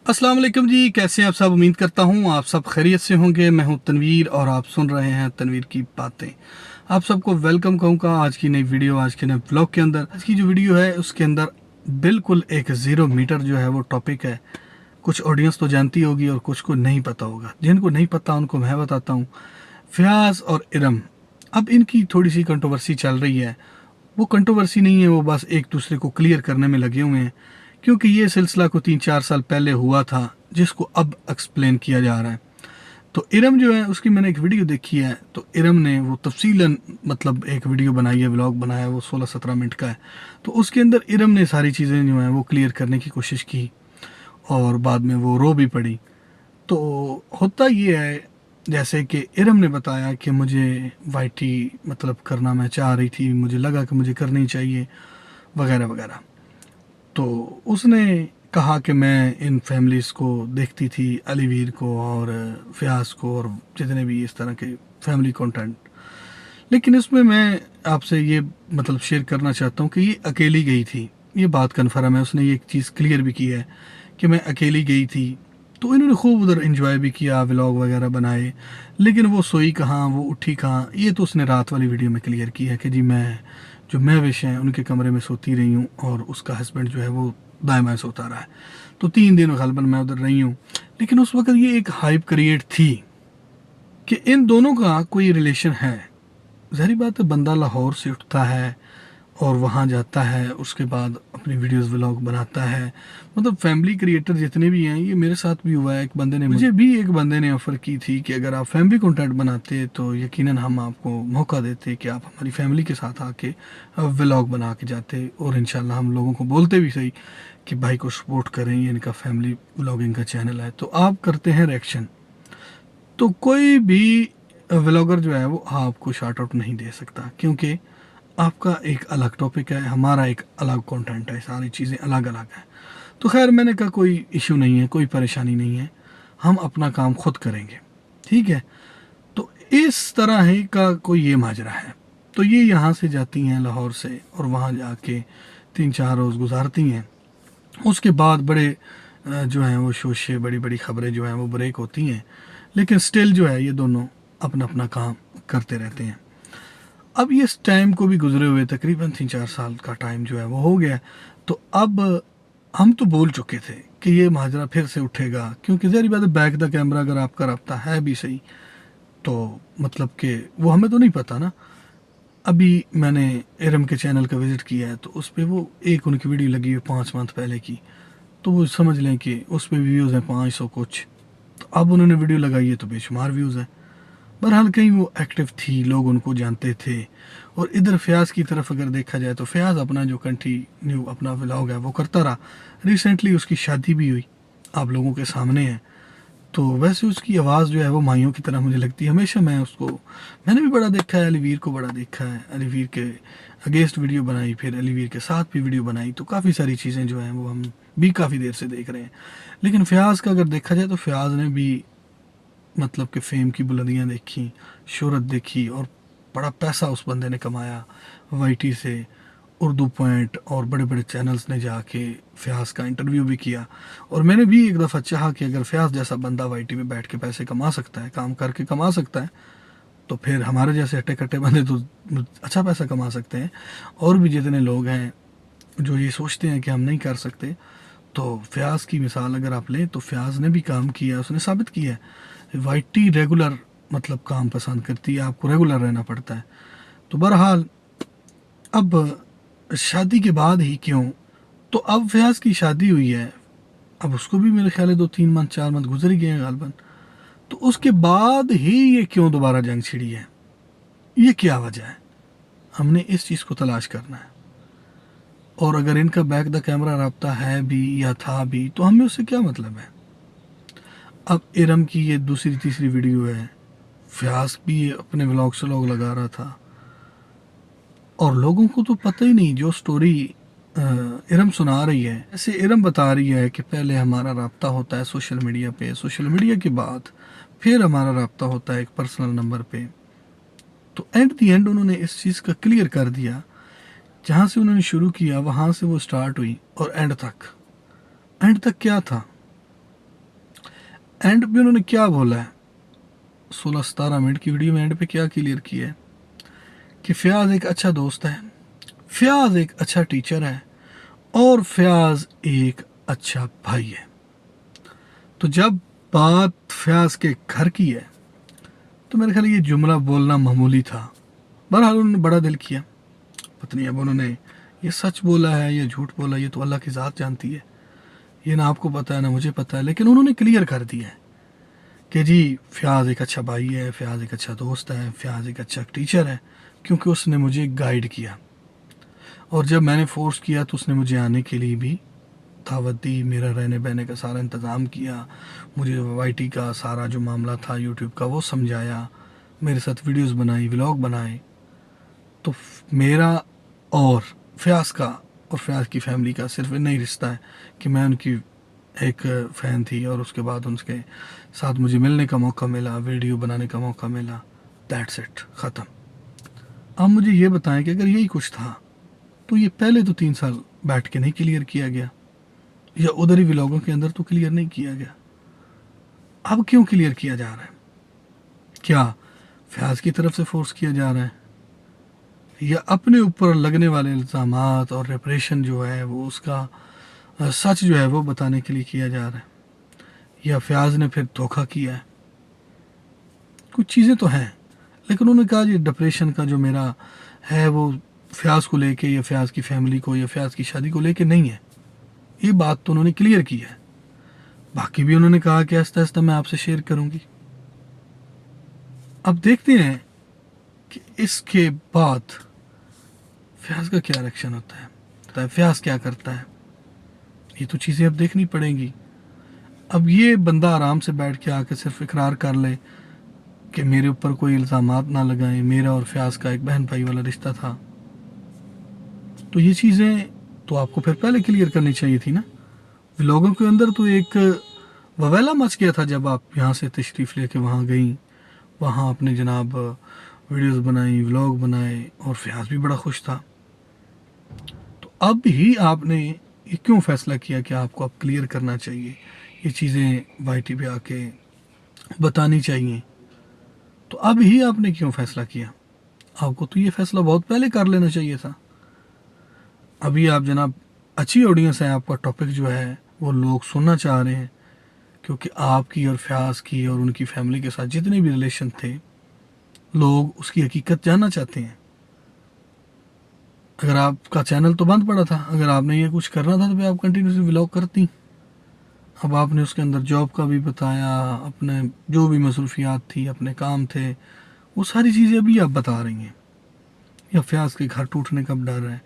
अस्सलाम वालेकुम जी, कैसे हैं आप सब। उम्मीद करता हूँ आप सब खैरियत से होंगे। मैं हूँ तनवीर और आप सुन रहे हैं तनवीर की बातें। आप सबको वेलकम कहूँगा आज की नई वीडियो, आज के नए ब्लॉग के अंदर। आज की जो वीडियो है उसके अंदर बिल्कुल एक 0 मीटर जो है वो टॉपिक है। कुछ ऑडियंस तो जानती होगी और कुछ को नहीं पता होगा। जिनको नहीं पता उनको मैं बताता हूँ। फयाज और इरम, अब इनकी थोड़ी सी कंट्रोवर्सी चल रही है। वो कंट्रोवर्सी नहीं है, वो बस एक दूसरे को क्लियर करने में लगे हुए हैं, क्योंकि ये सिलसिला को 3-4 साल पहले हुआ था जिसको अब एक्सप्लेन किया जा रहा है। तो इरम जो है उसकी मैंने एक वीडियो देखी है, तो इरम ने वो तफसीलन मतलब एक वीडियो बनाई है, व्लॉग बनाया है, वो 16-17 मिनट का है। तो उसके अंदर इरम ने सारी चीज़ें जो हैं वो क्लियर करने की कोशिश की और बाद में वो रो भी पड़ी। तो होता ये है, जैसे कि इरम ने बताया कि मुझे वाईटी मतलब करना मैं चाह रही थी, मुझे लगा कि मुझे करनी चाहिए वगैरह वगैरह। तो उसने कहा कि मैं इन फैमिलीज़ को देखती थी, अलीवीर को और फ़याज़ को और जितने भी इस तरह के फैमिली कंटेंट। लेकिन इसमें मैं आपसे ये मतलब शेयर करना चाहता हूँ कि ये अकेली गई थी। ये बात कन्फर्म है, उसने ये एक चीज़ क्लियर भी की है कि मैं अकेली गई थी। तो इन्होंने खूब उधर एंजॉय भी किया, व्लॉग वगैरह बनाए। लेकिन वो सोई कहाँ, वो उठी कहाँ, ये तो उसने रात वाली वीडियो में क्लियर की है कि जी मैं जो महविश हैं उनके कमरे में सोती रही हूँ और उसका हस्बैंड जो है वो दाएं बाएं सोता रहा है। तो 3 दिन गलबन मैं उधर रही हूँ। लेकिन उस वक्त ये एक हाइप क्रिएट थी कि इन दोनों का कोई रिलेशन है। ज़ाहिर बात है, बंदा लाहौर से उठता है और वहाँ जाता है, उसके बाद अपनी वीडियोस व्लॉग बनाता है। मतलब फैमिली क्रिएटर जितने भी हैं, ये मेरे साथ भी हुआ है। एक बंदे ने ऑफ़र की थी कि अगर आप फैमिली कंटेंट बनाते तो यकीनन हम आपको मौका देते कि आप हमारी फैमिली के साथ आके व्लॉग बना के जाते, और इंशाल्लाह हम लोगों को बोलते भी सही कि भाई को सपोर्ट करें, ये इनका फैमिली व्लॉगिंग का चैनल है। तो आप करते हैं रिएक्शन, तो कोई भी व्लॉगर जो है वो आपको शार्ट आउट नहीं दे सकता, क्योंकि आपका एक अलग टॉपिक है, हमारा एक अलग कंटेंट है, सारी चीज़ें अलग अलग हैं। तो खैर मैंने कहा कोई इशू नहीं है, कोई परेशानी नहीं है, हम अपना काम खुद करेंगे, ठीक है। तो इस तरह ही का कोई ये माजरा है। तो ये यहाँ से जाती हैं लाहौर से और वहाँ जाके 3-4 रोज़ गुजारती हैं। उसके बाद बड़े जो हैं वो शोशे, बड़ी बड़ी खबरें जो हैं वो ब्रेक होती हैं। लेकिन स्टिल जो है ये दोनों अपना अपना काम करते रहते हैं। अब ये इस टाइम को भी गुजरे हुए तकरीबन 3-4 साल का टाइम जो है वो हो गया। तो अब हम तो बोल चुके थे कि ये माजरा फिर से उठेगा, क्योंकि ज़ाहिर बात है बैक द कैमरा अगर आपका रब्ता है भी सही, तो मतलब कि वो हमें तो नहीं पता ना। अभी मैंने एरम के चैनल का विज़िट किया है, तो उस पर वो एक उनकी वीडियो लगी हुई 5 मंथ पहले की, तो वो समझ लें कि उस पर व्यूज़ हैं 500 कुछ। तो अब उन्होंने वीडियो लगाई है तो बेशुमार व्यूज़ हैं। बहरहाल कहीं वो एक्टिव थी, लोग उनको जानते थे। और इधर फयाज की तरफ अगर देखा जाए तो फयाज अपना जो कंटिन्यू अपना व्लॉग है वो करता रहा। रिसेंटली उसकी शादी भी हुई, आप लोगों के सामने है। तो वैसे उसकी आवाज़ जो है वो माइयों की तरह मुझे लगती है। हमेशा मैंने भी बड़ा देखा है, अलीवीर को बड़ा देखा है, अलीवीर के अगेंस्ट वीडियो बनाई, फिर अलीवीर के साथ भी वीडियो बनाई। तो काफ़ी सारी चीज़ें जो हैं वो हम भी काफ़ी देर से देख रहे हैं। लेकिन फयाज का अगर देखा जाए तो फयाज ने भी मतलब कि फ़ेम की बुलंदियाँ देखी, शोहरत देखी, और बड़ा पैसा उस बंदे ने कमाया वाईटी से। उर्दू पॉइंट और बड़े बड़े चैनल्स ने जाके फयाज का इंटरव्यू भी किया। और मैंने भी एक दफ़ा चाहा कि अगर फयाज जैसा बंदा वाईटी में बैठ के पैसे कमा सकता है, काम करके कमा सकता है, तो फिर हमारे जैसे हट्टे कट्टे बंदे तो अच्छा पैसा कमा सकते हैं। और भी जितने लोग हैं जो ये सोचते हैं कि हम नहीं कर सकते, तो फयाज की मिसाल अगर आप लें तो फयाज ने भी काम किया, उसने साबित किया है। वाईटी रेगुलर मतलब काम पसंद करती है, आपको रेगुलर रहना पड़ता है। तो बहरहाल अब शादी के बाद ही क्यों, तो अब फयाज की शादी हुई है, अब उसको भी मेरे ख्याल है 2-3 मंथ 4 मंथ गुजर ही गए हैं गालबन। तो उसके बाद ही ये क्यों दोबारा जंग छिड़ी है, ये क्या वजह है, हमने इस चीज़ को तलाश करना है। और अगर इनका बैक द कैमरा रब्ता है भी या था भी तो हमें उससे क्या मतलब है। अब इरम की ये दूसरी तीसरी वीडियो है, फयाज भी अपने व्लॉग से लगा रहा था, और लोगों को तो पता ही नहीं जो स्टोरी इरम सुना रही है। ऐसे इरम बता रही है कि पहले हमारा रब्ता होता है सोशल मीडिया पे, सोशल मीडिया के बाद फिर हमारा रब्ता होता है एक पर्सनल नंबर पे। तो एट दी एंड उन्होंने इस चीज़ का क्लियर कर दिया, जहाँ से उन्होंने शुरू किया वहाँ से वो स्टार्ट हुई, और एंड तक क्या था, एंड पे उन्होंने क्या बोला है, 16-17 मिनट की वीडियो में एंड पे क्या क्लियर किया है कि फ़याज़ एक अच्छा दोस्त है, फ़याज़ एक अच्छा टीचर है और फ़याज़ एक अच्छा भाई है। तो जब बात फ़याज़ के घर की है तो मेरे ख्याल ये जुमला बोलना मामूली था। बहरहाल उन्होंने बड़ा दिल किया, पता नहीं अब उन्होंने ये सच बोला है या झूठ बोला, ये तो अल्लाह की ज़ात जानती है, ये ना आपको पता है ना मुझे पता है, लेकिन उन्होंने क्लियर कर दिया है कि जी फ़याज़ एक अच्छा भाई है, फ़याज़ एक अच्छा दोस्त है, फ़याज़ एक अच्छा टीचर है, क्योंकि उसने मुझे गाइड किया और जब मैंने फ़ोर्स किया तो उसने मुझे आने के लिए भी दावत दी, मेरा रहने बहने का सारा इंतज़ाम किया, मुझे वाईटी का सारा जो मामला था यूट्यूब का वो समझाया, मेरे साथ वीडियोस बनाई, व्लॉग बनाए। तो मेरा और फ़याज़ का और फ़याज़ की फ़ैमिली का सिर्फ इतना ही रिश्ता है कि मैं उनकी एक फ़ैन थी और उसके बाद उनके साथ मुझे मिलने का मौका मिला, वीडियो बनाने का मौका मिला, दैट्स इट, ख़त्म। अब मुझे ये बताएं कि अगर यही कुछ था तो ये पहले तो 3 साल बैठ के नहीं क्लियर किया गया, या उधर ही व्लॉगों के अंदर तो क्लियर नहीं किया गया, अब क्यों क्लियर किया जा रहा है? क्या फ़याज़ की तरफ से फोर्स किया जा रहा है, या अपने ऊपर लगने वाले इल्ज़ामात और रेपरेशन जो है वो उसका सच जो है वो बताने के लिए किया जा रहा है, या फ़याज़ ने फिर धोखा किया है? कुछ चीज़ें तो हैं, लेकिन उन्होंने कहा ये डिप्रेशन का जो मेरा है वो फ़याज़ को लेके या फ़याज़ की फ़ैमिली को या फ़याज़ की शादी को लेके नहीं है। ये बात तो उन्होंने क्लियर की है। बाकी भी उन्होंने कहा कि आहिस्ता आहिस्ता मैं आपसे शेयर करूंगी। अब देखते हैं कि इसके बाद फ़याज़ का क्या रिएक्शन होता है, फ़याज़ क्या करता है, ये तो चीज़ें अब देखनी पड़ेंगी। अब ये बंदा आराम से बैठ के आके सिर्फ इकरार कर ले कि मेरे ऊपर कोई इल्ज़ामात ना लगाएं, मेरा और फ़याज़ का एक बहन भाई वाला रिश्ता था, तो ये चीज़ें तो आपको फिर पहले क्लियर करनी चाहिए थी ना। व्लॉगों के अंदर तो एक ववेला मच गया था जब आप यहाँ से तशरीफ़ लेके वहाँ गई, वहाँ आपने जनाब वीडियोस बनाई, व्लॉग बनाए और फ़याज़ भी बड़ा खुश था। तो अब ही आपने ये क्यों फ़ैसला किया कि आपको अब क्लियर करना चाहिए, ये चीज़ें वाईटी पे आके बतानी चाहिए? तो अब ही आपने क्यों फ़ैसला किया? आपको तो ये फ़ैसला बहुत पहले कर लेना चाहिए था। अभी आप जनाब अच्छी ऑडियंस है, आपका टॉपिक जो है वो लोग सुनना चाह रहे हैं, क्योंकि आपकी और फ़याज़ की और उनकी फ़ैमिली के साथ जितने भी रिलेशन थे, लोग उसकी हकीकत जानना चाहते हैं। अगर आपका चैनल तो बंद पड़ा था, अगर आपने ये कुछ करना था तो फिर आप कंटिन्यूसली व्लॉग करती। अब आपने उसके अंदर जॉब का भी बताया, अपने जो भी मसरूफियात थी, अपने काम थे, वो सारी चीज़ें अभी आप बता रही हैं। या फ़याज़ के घर टूटने का डर है,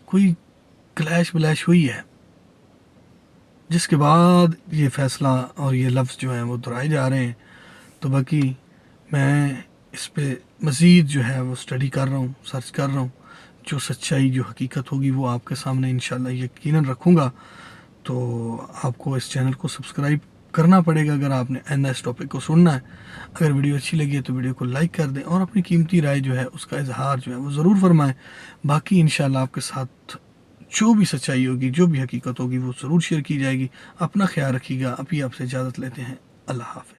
कोई क्लैश व्लैश हुई है जिसके बाद ये फ़ैसला और ये लफ्ज़ जो हैं वो दोहराए जा रहे हैं। तो बाकी मैं इस पे मज़ीद जो है वो स्टडी कर रहा हूँ, सर्च कर रहा हूँ, जो सच्चाई जो हकीकत होगी वो आपके सामने इंशाल्लाह यकीनन रखूँगा। तो आपको इस चैनल को सब्सक्राइब करना पड़ेगा अगर आपने एंड इस टॉपिक को सुनना है। अगर वीडियो अच्छी लगी है तो वीडियो को लाइक कर दें और अपनी कीमती राय जो है उसका इजहार जो है वो ज़रूर फरमाएं। बाकी इंशाल्लाह आपके साथ जो भी सच्चाई होगी, जो भी हकीकत होगी वो ज़रूर शेयर की जाएगी। अपना ख्याल रखिएगा। अभी आपसे इजाज़त लेते हैं। अल्लाह हाफ़िज़।